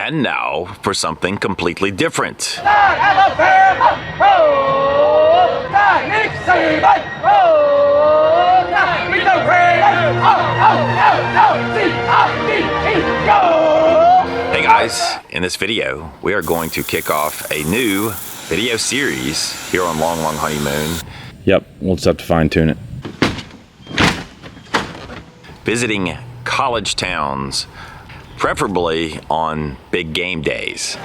And now for something completely different. Alabama! Oh, Nick Saban! Oh, with the Raiders! Go! Hey guys, in this video, we are going to kick off a new video series here on Long Long Honeymoon. Yep, we'll just have to fine tune it. Visiting college towns, preferably on big game days.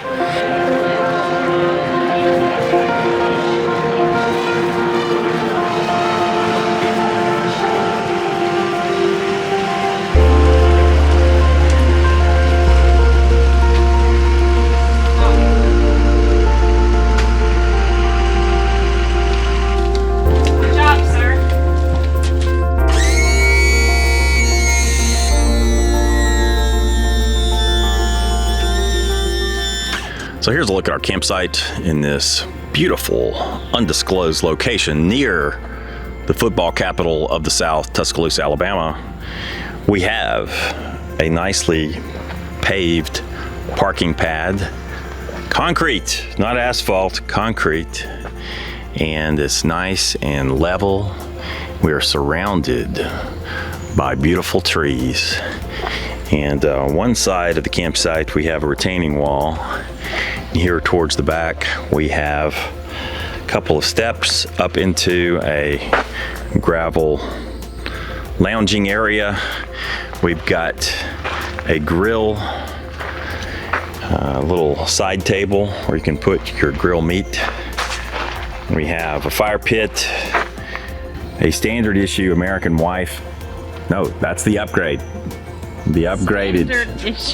So here's a look at our campsite in this beautiful, undisclosed location near the football capital of the South, Tuscaloosa, Alabama. We have a nicely paved parking pad, concrete, not asphalt, concrete, and it's nice and level. We are surrounded by beautiful trees. And on one side of the campsite, we have a retaining wall. Here towards the back, we have a couple of steps up into a gravel lounging area. We've got a grill, a little side table where you can put your grill meat. We have a fire pit, a standard issue American Wife. No, that's the upgrade. The upgraded,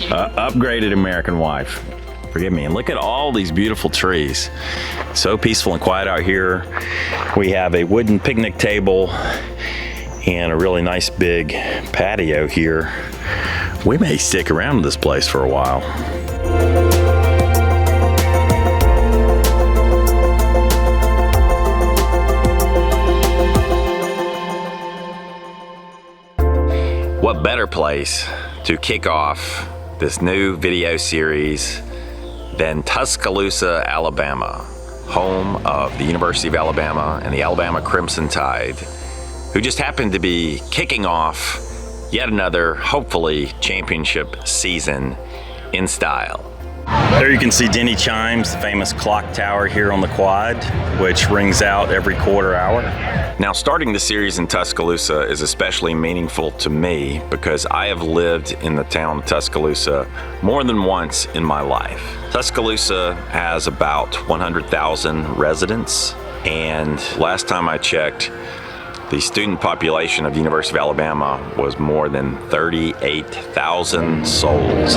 upgraded American Wife. Forgive me. And look at all these beautiful trees. So peaceful and quiet out here. We have a wooden picnic table and a really nice big patio here. We may stick around in this place for a while. What better place to kick off this new video series than Tuscaloosa, Alabama, home of the University of Alabama and the Alabama Crimson Tide, who just happened to be kicking off yet another, hopefully, championship season in style. There you can see Denny Chimes, the famous clock tower here on the quad, which rings out every quarter hour. Now, starting the series in Tuscaloosa is especially meaningful to me because I have lived in the town of Tuscaloosa more than once in my life. Tuscaloosa has about 100,000 residents, and last time I checked, the student population of the University of Alabama was more than 38,000 souls.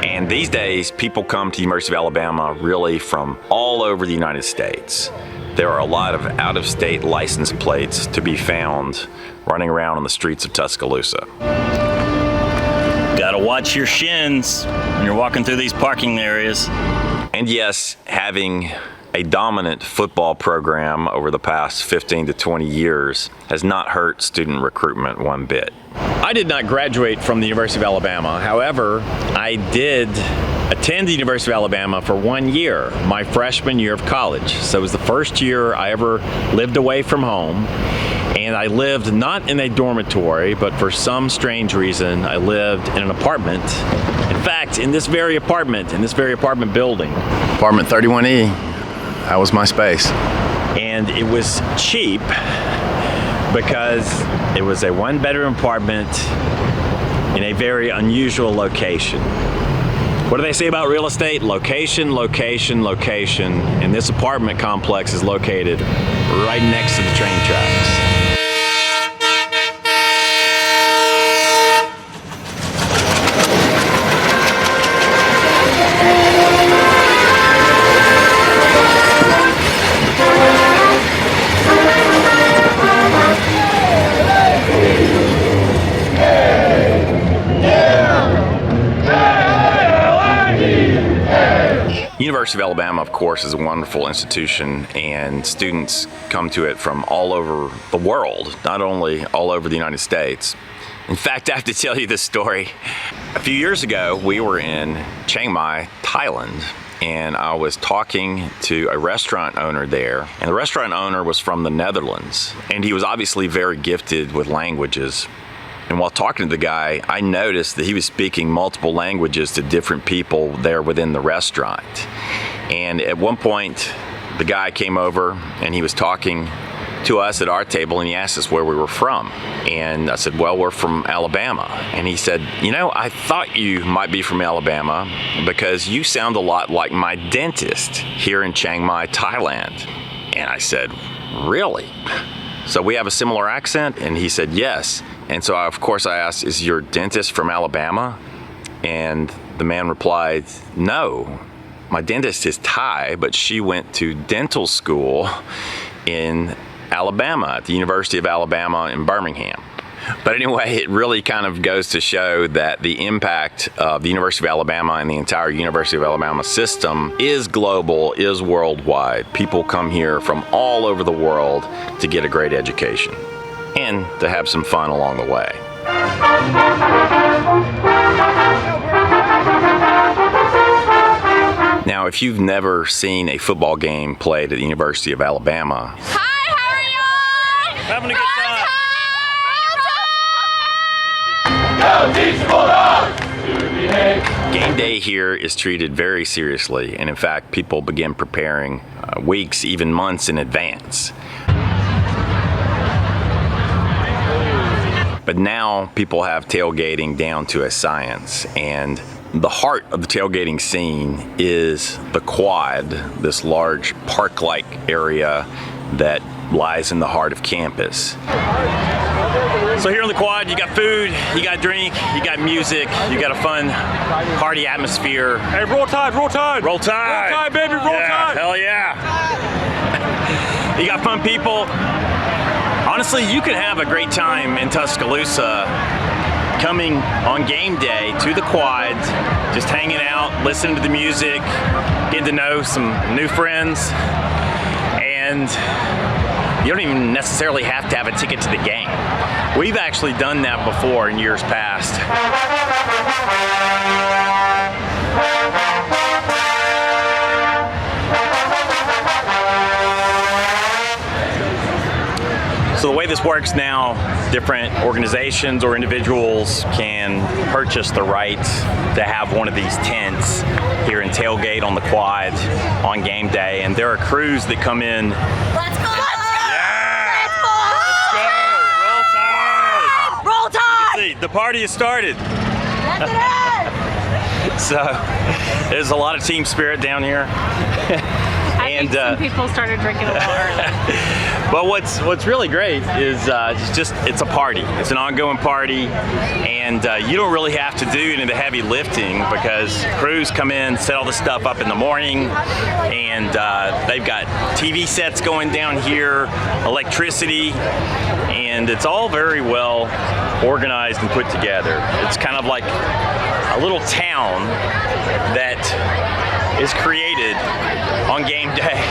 And these days, people come to the University of Alabama really from all over the United States. There are a lot of out-of-state license plates to be found running around on the streets of Tuscaloosa. Gotta watch your shins when you're walking through these parking areas. And yes, having a dominant football program over the past 15 to 20 years has not hurt student recruitment one bit. I did not graduate from the University of Alabama. However, I did attend the University of Alabama for 1 year, my freshman year of college. So it was the first year I ever lived away from home. And I lived not in a dormitory, but for some strange reason, I lived in an apartment. In fact, in this very apartment building. Apartment 31E, that was my space. And it was cheap because it was a one-bedroom apartment in a very unusual location. What do they say about real estate? Location, location, location. And this apartment complex is located right next to the train tracks. University of Alabama, of course, is a wonderful institution, and students come to it from all over the world, not only all over the United States. In fact, I have to tell you this story. A few years ago, we were in Chiang Mai, Thailand, and I was talking to a restaurant owner there, and the restaurant owner was from the Netherlands, and he was obviously very gifted with languages. And while talking to the guy, I noticed that he was speaking multiple languages to different people there within the restaurant. And at one point, the guy came over and he was talking to us at our table, and he asked us where we were from. And I said, well, we're from Alabama. And he said, you know, I thought you might be from Alabama because you sound a lot like my dentist here in Chiang Mai, Thailand. And I said, really? So we have a similar accent? And he said, yes. And so of course I asked, is your dentist from Alabama? And the man replied, no, my dentist is Thai, but she went to dental school in Alabama, at the University of Alabama in Birmingham. But anyway, it really kind of goes to show that the impact of the University of Alabama and the entire University of Alabama system is global, is worldwide. People come here from all over the world to get a great education and to have some fun along the way. Now, if you've never seen a football game played at the University of Alabama, Having a good time. game day here is treated very seriously, and in fact, people begin preparing weeks, even months in advance. But now people have tailgating down to a science, and the heart of the tailgating scene is the quad, this large park-like area that lies in the heart of campus. So here on the quad, you got food, you got drink, you got music, you got a fun party atmosphere. Hey, roll tide, roll tide! Roll Tide! Roll tide, baby, roll tide! Hell yeah! You got fun people. Honestly, you could have a great time in Tuscaloosa coming on game day to the quad, just hanging out, listening to the music, getting to know some new friends, and you don't even necessarily have to have a ticket to the game. We've actually done that before in years past. So the way this works now, different organizations or individuals can purchase the right to have one of these tents here in tailgate on the quad on game day, and there are crews that come in. Let's go! Roll Tide! Roll Tide! See, the party has started. Let it in! So there's a lot of team spirit down here. I think some people started drinking a little early. But what's really great is it's a party. It's an ongoing party, and you don't really have to do any of the heavy lifting because crews come in, set all the stuff up in the morning, and they've got TV sets going down here, electricity, and it's all very well organized and put together. It's kind of like a little town that is created on game day.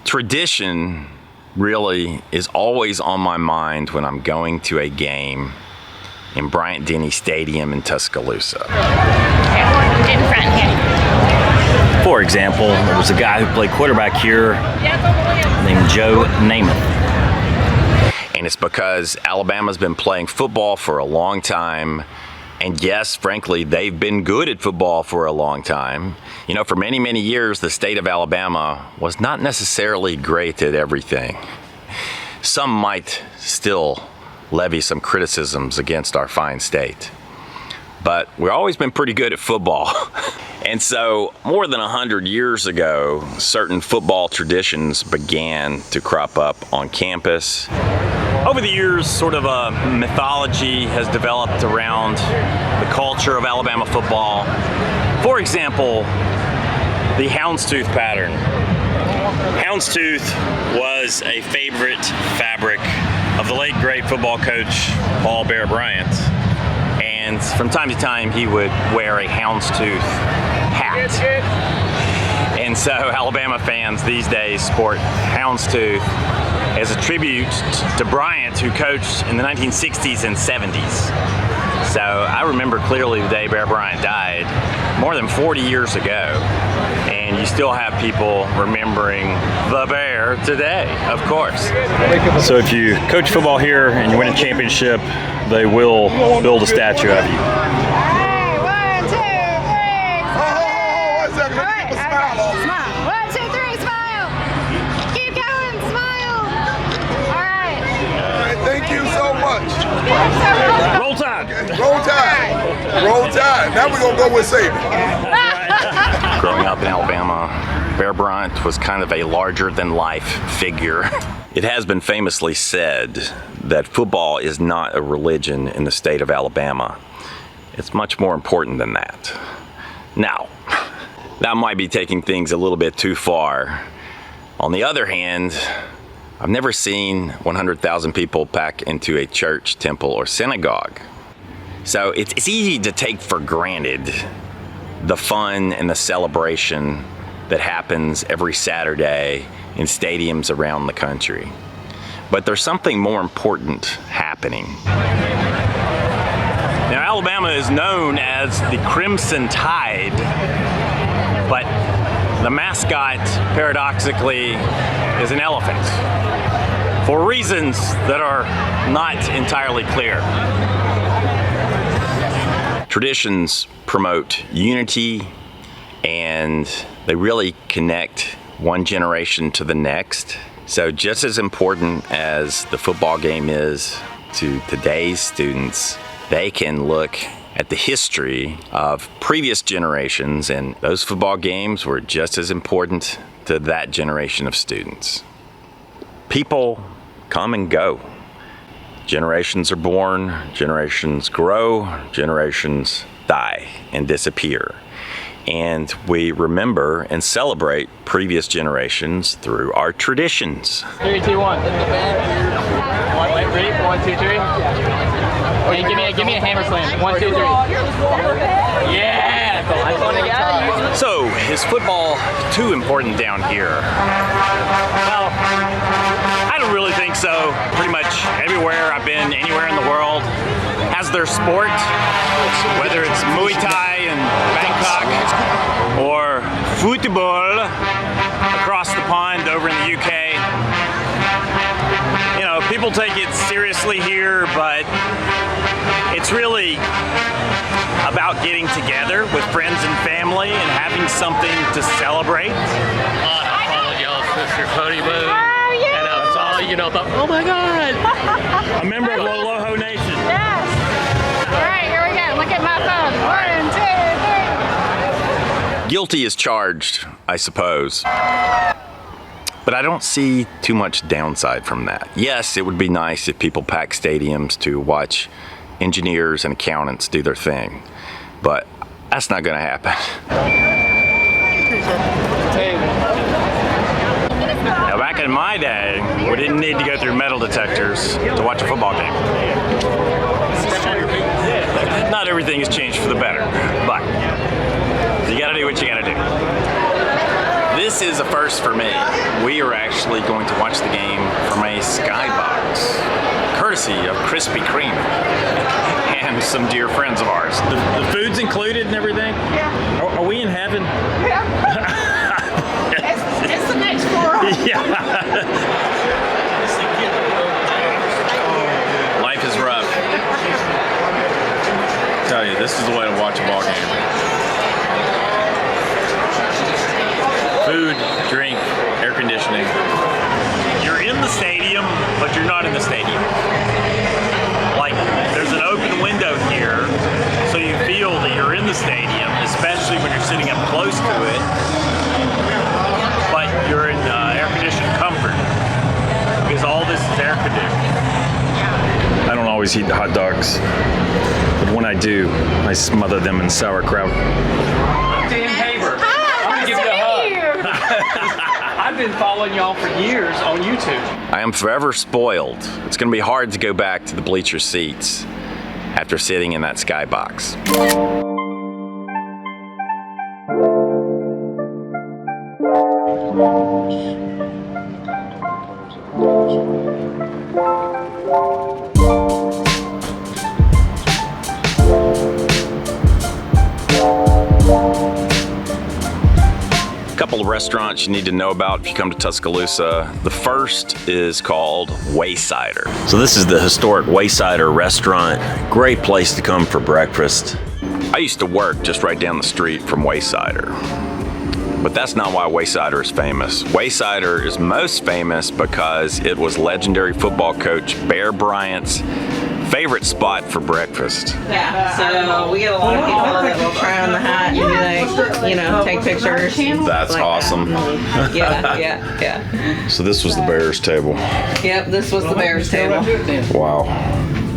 Tradition really is always on my mind when I'm going to a game in Bryant-Denny Stadium in Tuscaloosa. In front here. For example, there was a guy who played quarterback here named Joe Namath. And it's because Alabama's been playing football for a long time. And yes, frankly, they've been good at football for a long time. You know, for many, many years, the state of Alabama was not necessarily great at everything. Some might still levy some criticisms against our fine state. But we've always been pretty good at football. And so more than 100 years ago, certain football traditions began to crop up on campus. Over the years, sort of a mythology has developed around the culture of Alabama football. For example, the houndstooth pattern. Houndstooth was a favorite fabric of the late great football coach Paul Bear Bryant. And from time to time, he would wear a houndstooth hat. And so Alabama fans these days sport houndstooth as a tribute to Bryant, who coached in the 1960s and 70s. So I remember clearly the day Bear Bryant died, more than 40 years ago. And you still have people remembering the Bear today, of course. So if you coach football here and you win a championship, they will build a statue of you. Alright, 1, 2, 3. Oh, 1 second. Let me keep a smile on. Smile. 1, 2, 3, smile. Keep going, smile. Alright. All right, thank you so much. Roll Tide! Roll Tide. Roll Tide. Now we're going to go with Saban. Growing up in Alabama, Bear Bryant was kind of a larger-than-life figure. It has been famously said that football is not a religion in the state of Alabama. It's much more important than that. Now, that might be taking things a little bit too far. On the other hand, I've never seen 100,000 people pack into a church, temple, or synagogue. So it's easy to take for granted the fun and the celebration that happens every Saturday in stadiums around the country. But there's something more important happening. Now, Alabama is known as the Crimson Tide, but the mascot, paradoxically, is an elephant, for reasons that are not entirely clear. Traditions promote unity, and they really connect one generation to the next. So just as important as the football game is to today's students, they can look at the history of previous generations, and those football games were just as important to that generation of students. People come and go. Generations are born, generations grow, generations die and disappear. And we remember and celebrate previous generations through our traditions. 3, 2, 1. Wait, ready? 1, 2, 3. Hey, give me a hammer slam. 1, 2, 3. Yeah! So, is football too important down here? Well, I don't really think so. Pretty much everywhere I've been, anywhere in the world, has their sport, whether it's Muay Thai in Bangkok or football across the pond over in the UK. You know, people take it seriously here, but it's really about getting together with friends and family and having something to celebrate. I followed y'all sister Cody Boo. Oh, yeah. And I saw, thought, oh my God. A member of Loloho Nation. Yes. Alright, here we go. Look at my phone. 1, 2, 3. Guilty as charged, I suppose. But I don't see too much downside from that. Yes, it would be nice if people pack stadiums to watch engineers and accountants do their thing, but that's not going to happen. Now, back in my day, we didn't need to go through metal detectors to watch a football game. Not everything has changed for the better, but you got to do what you got to do. This is a first for me. We are actually going to watch the game from a skybox, courtesy of Krispy Kreme and some dear friends of ours. The food's included and everything? Yeah. Are we in heaven? Yeah. it's the next floor. Yeah. Life is rough. I tell you, this is the way to watch a ball game. Food, drink, air conditioning. You're in the stadium, but you're not in the stadium. Like, there's an open window here, so you feel that you're in the stadium, especially when you're sitting up close to it, but you're in air-conditioned comfort, because all this is air-conditioned. I don't always eat hot dogs, but when I do, I smother them in sauerkraut. Dan Haber. Hi, I'm gonna give you a hug. I've been following y'all for years on YouTube. I am forever spoiled. It's going to be hard to go back to the bleacher seats after sitting in that skybox. restaurants you need to know about if you come to Tuscaloosa. The first is called Waysider. So this is the historic Waysider restaurant. Great place to come for breakfast. I used to work just right down the street from Waysider. But that's not why Waysider is famous. Waysider is most famous because it was legendary football coach Bear Bryant's favorite spot for breakfast. Yeah, so we get a lot of people that will try on the hat and take pictures. That's like awesome. Yeah. So this was the Bears table. Yep, this was the Bears table. Wow.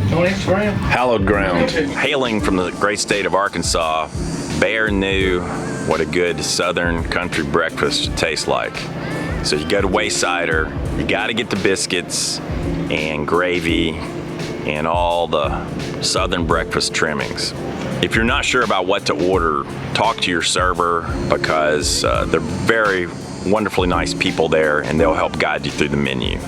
Hallowed ground. Hailing from the great state of Arkansas, Bear knew what a good southern country breakfast should taste like. So you go to Waysider, you gotta get the biscuits and gravy and all the southern breakfast trimmings. If you're not sure about what to order, talk to your server because they're very wonderfully nice people there and they'll help guide you through the menu.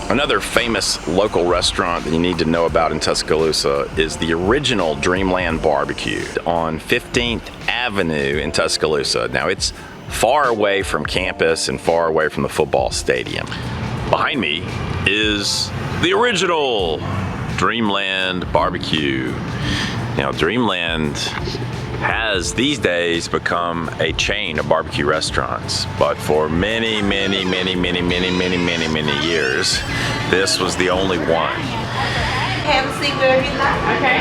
Another famous local restaurant that you need to know about in Tuscaloosa is the original Dreamland Barbecue on 15th Avenue in Tuscaloosa. Now it's far away from campus and far away from the football stadium. Behind me is the original Dreamland Barbecue. Now Dreamland has these days become a chain of barbecue restaurants, but for many years, this was the only one. Have a seat wherever you like. Okay.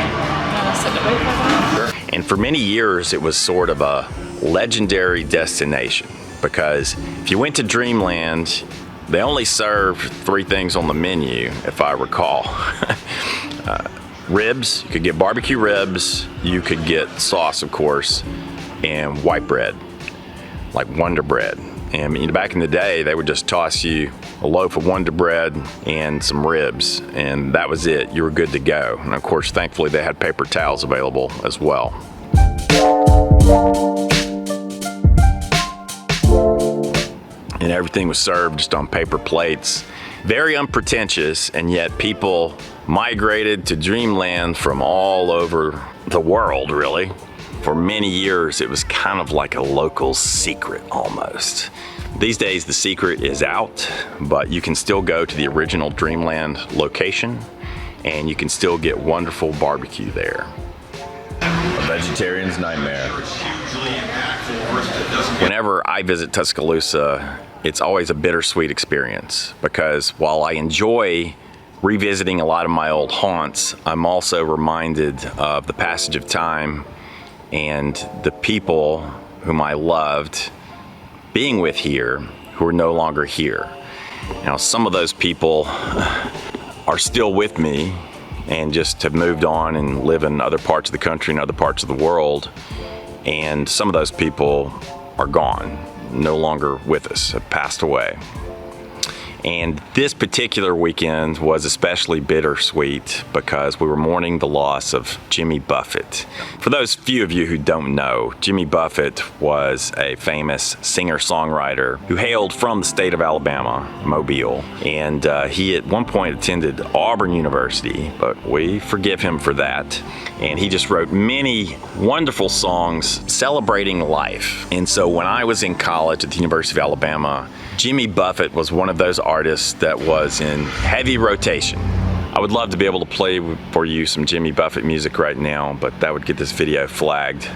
And for many years, it was sort of a legendary destination because if you went to Dreamland, they only served 3 things on the menu, if I recall. Ribs, you could get barbecue ribs, you could get sauce, of course, and white bread, like Wonder Bread. And back in the day, they would just toss you a loaf of Wonder Bread and some ribs, and that was it. You were good to go. And of course, thankfully, they had paper towels available as well. And everything was served just on paper plates. Very unpretentious, and yet people migrated to Dreamland from all over the world, really. For many years, it was kind of like a local secret almost. These days, the secret is out, but you can still go to the original Dreamland location, and you can still get wonderful barbecue there. A vegetarian's nightmare. Whenever I visit Tuscaloosa, it's always a bittersweet experience because while I enjoy revisiting a lot of my old haunts, I'm also reminded of the passage of time and the people whom I loved being with here who are no longer here. Now, some of those people are still with me and just have moved on and live in other parts of the country and other parts of the world. And some of those people are gone, no longer with us, have passed away. And this particular weekend was especially bittersweet because we were mourning the loss of Jimmy Buffett. For those few of you who don't know, Jimmy Buffett was a famous singer-songwriter who hailed from the state of Alabama, Mobile. And he at one point attended Auburn University, but we forgive him for that. And he just wrote many wonderful songs celebrating life. And so when I was in college at the University of Alabama, Jimmy Buffett was one of those artists that was in heavy rotation. I would love to be able to play for you some Jimmy Buffett music right now, but that would get this video flagged.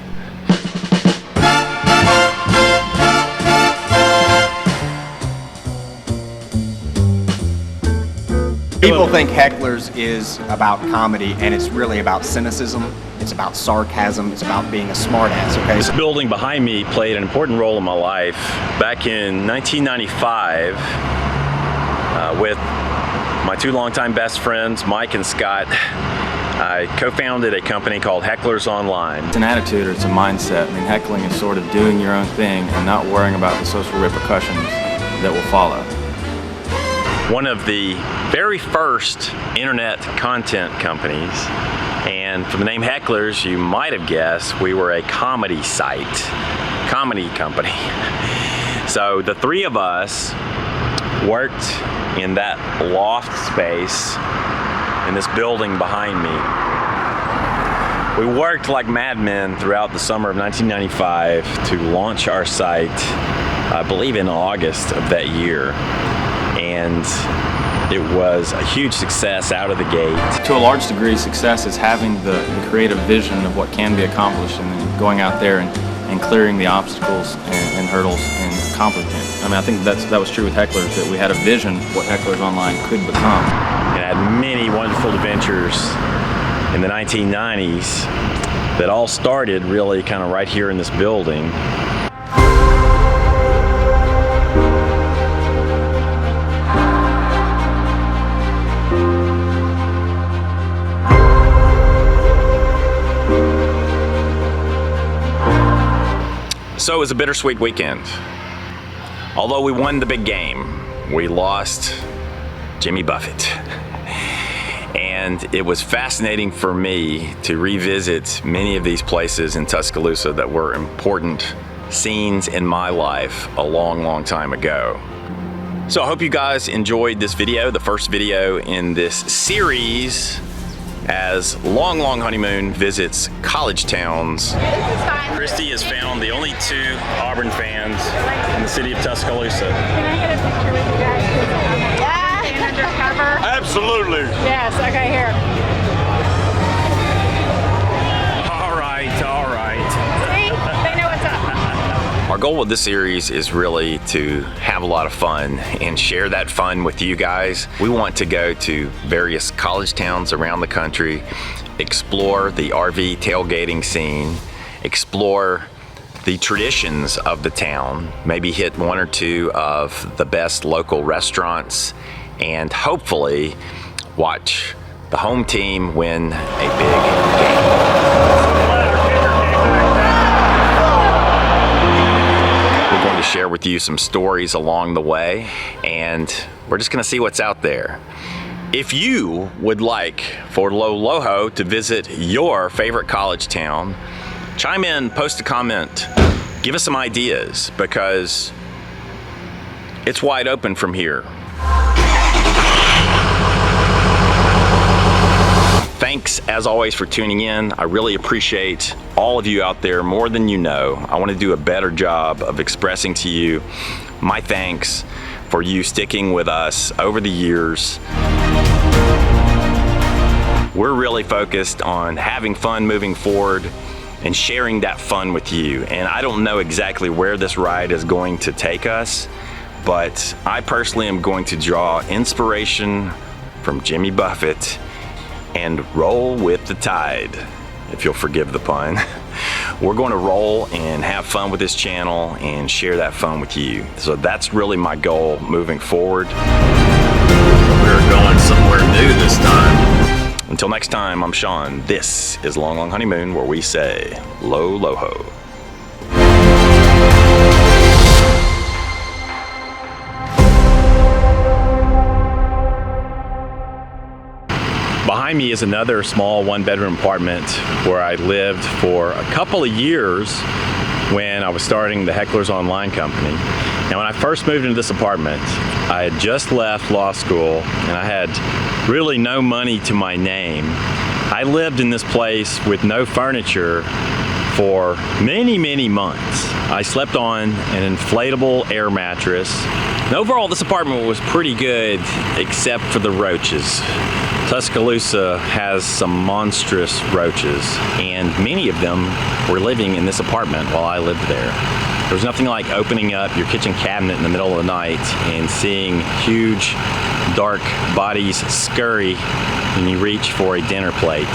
People think Hecklers is about comedy, and it's really about cynicism. It's about sarcasm. It's about being a smartass, okay? This building behind me played an important role in my life. Back in 1995, with my 2 longtime best friends, Mike and Scott, I co-founded a company called Hecklers Online. It's an attitude or it's a mindset. I mean, heckling is sort of doing your own thing and not worrying about the social repercussions that will follow. One of the very first internet content companies, and from the name Hecklers, you might have guessed we were a comedy site, comedy company. So the 3 of us worked in that loft space in this building behind me. We worked like madmen throughout the summer of 1995 to launch our site, I believe in August of that year. And it was a huge success out of the gate. To a large degree, success is having the creative vision of what can be accomplished and then going out there and clearing the obstacles and hurdles and accomplishing it. I mean, I think that was true with Hecklers, that we had a vision of what Hecklers Online could become. And had many wonderful adventures in the 1990s that all started really kind of right here in this building. So it was a bittersweet weekend. Although we won the big game, we lost Jimmy Buffett. And it was fascinating for me to revisit many of these places in Tuscaloosa that were important scenes in my life a long, long time ago. So I hope you guys enjoyed this video, the first video in this series as Long Long Honeymoon visits college towns. Christy has found the only 2 Auburn fans in the city of Tuscaloosa. Can I get a picture with you guys? Stand undercover. Absolutely. Yes, okay, here. All right, all right. See? They know what's up. Our goal with this series is really to have a lot of fun and share that fun with you guys. We want to go to various college towns around the country, explore the RV tailgating scene, explore the traditions of the town, maybe hit 1 or 2 of the best local restaurants, and hopefully watch the home team win a big game. We're going to share with you some stories along the way, and we're just going to see what's out there. If you would like for Lo Loho to visit your favorite college town, chime in, post a comment, give us some ideas, because it's wide open from here. Thanks as always for tuning in. I really appreciate all of you out there more than you know. I want to do a better job of expressing to you my thanks for you sticking with us over the years. We're really focused on having fun moving forward and sharing that fun with you. And I don't know exactly where this ride is going to take us, but I personally am going to draw inspiration from Jimmy Buffett and roll with the tide, if you'll forgive the pun. We're going to roll and have fun with this channel and share that fun with you. So that's really my goal moving forward. We're going somewhere new this time. Until next time, I'm Sean. This is Long Long Honeymoon, where we say Lo Loho. Behind me is another small 1-bedroom apartment where I lived for a couple of years when I was starting the Hecklers Online company. Now, when I first moved into this apartment, I had just left law school and I had really no money to my name. I lived in this place with no furniture for many, many months. I slept on an inflatable air mattress. And overall, this apartment was pretty good, except for the roaches. Tuscaloosa has some monstrous roaches, and many of them were living in this apartment while I lived there. There's nothing like opening up your kitchen cabinet in the middle of the night and seeing huge, dark bodies scurry when you reach for a dinner plate.